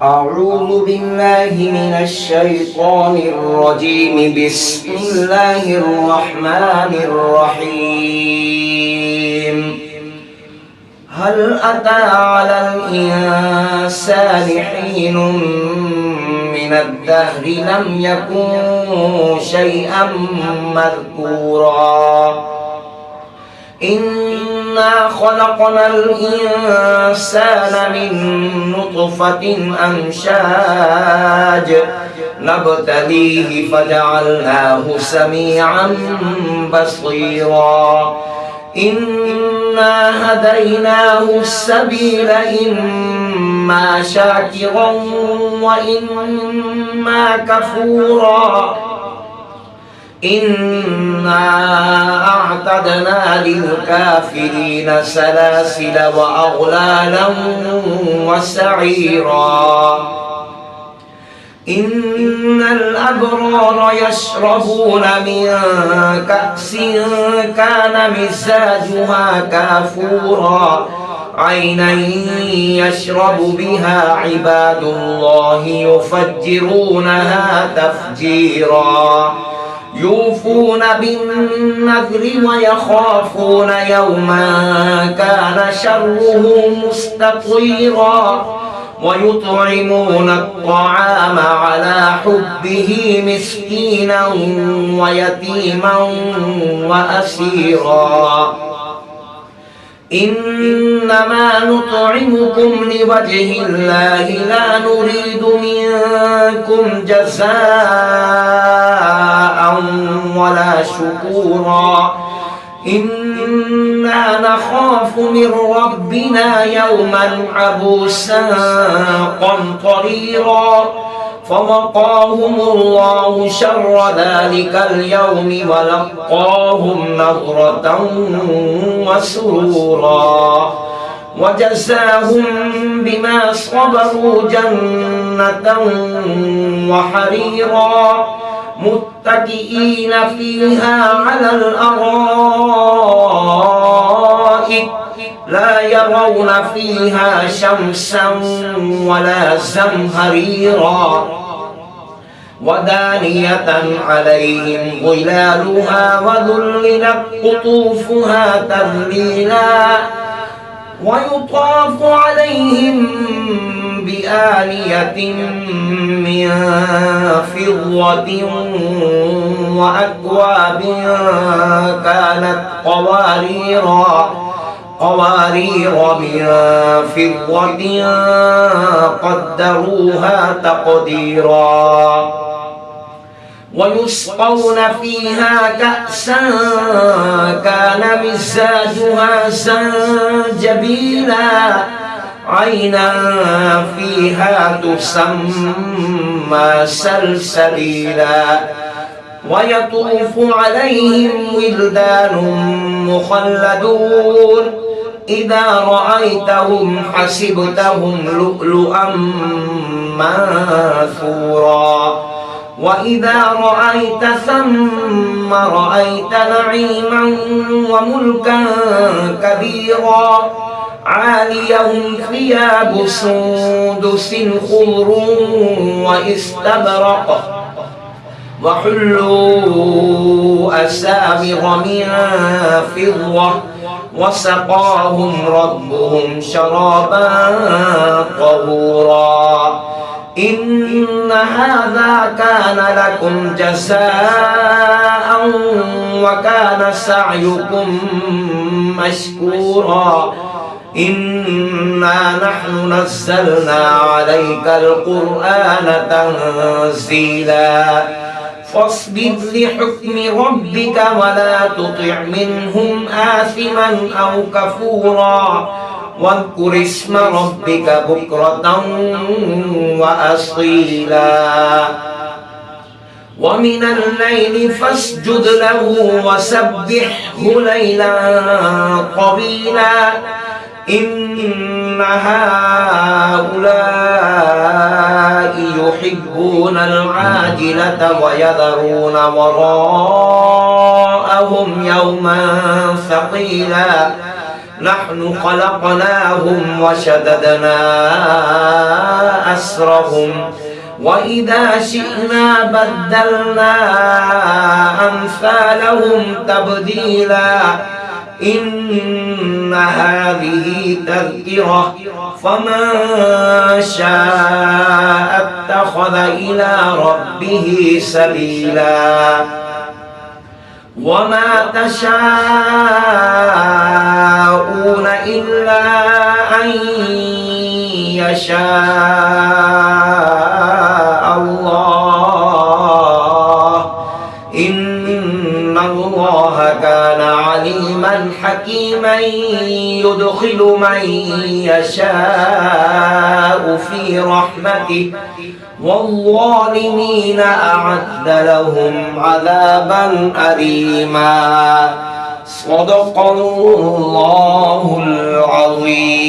أعوذ بالله من الشيطان الرجيم. بسم الله الرحمن الرحيم. هل أتى على الإنسان حين من الدهر لم يكن شيئا مذكورا إنا خلقنا الإنسان من نطفة أمشاج نبتليه فجعلناه سميعا بصيرا إنا هديناه السبيل إما شاكرا وإما كفورا إنا أعتدنا للكافرين سلاسل وأغلالا وسعيرا إن الأبرار يشربون من كأس كان مزاجها كافورا عينا يشرب بها عباد الله يفجرونها تفجيرا يوفون بالنذر ويخافون يوما كان شره مستطيرا ويطعمون الطعام على حبه مسكينا ويتيما وأسيرا إنما نطعمكم لوجه الله لا نريد منكم جزاء ولا شكورا إنا نخاف من ربنا يوما عبوسا قمطريرا فوقاهم الله شر ذلك اليوم ولقاهم نضرة وسرورا وجزاهم بما صبروا جنة وحريرا متكئين فيها على الأرائك لا يرون فيها شمسا ولا زمهريرا ودانية عليهم ظلالها وذللت قطوفها تذليلا ويطاف عليهم بآنية من فضة وأكواب كانت قوارير من فضة قدروها تقديرا ويسقون فيها كأسا كان مزاجها زنجبيلا عينا فيها تسمى سلسبيلا ويطوف عليهم ولدان مخلدون إذا رأيتهم حسبتهم لؤلؤا منثورا وإذا رأيت ثم رأيت نعيما وملكا كبيرا عاليهم ثياب سندس خضر واستبرق وحلوا أساور من فضة وسقاهم ربهم شرابا طهورا إن هذا كان لكم جزاء وكان سعيكم مشكورا إنا نحن نزلنا عليك القرآن تنزيلا فاصبر لحكم ربك ولا تطع منهم آثما أو كفورا واذكر اسم ربك بكرة وأصيلا ومن الليل فاسجد له وسبحه ليلا طويلا إن هؤلاء يحبون العاجلة ويذرون وراءهم يوما ثقيلا نحن خلقناهم وشددنا أسرهم وإذا شئنا بدلنا أمثالهم تبديلا إن هذه تذكرة فمن شاء اتخذ إلى ربه سبيلا وما تشاءون إلا أن يشاء الله إن الله كان عليما حكيما يدخل من يشاء في رحمته والظالمين أعد لهم عذابا أليما صدق الله العظيم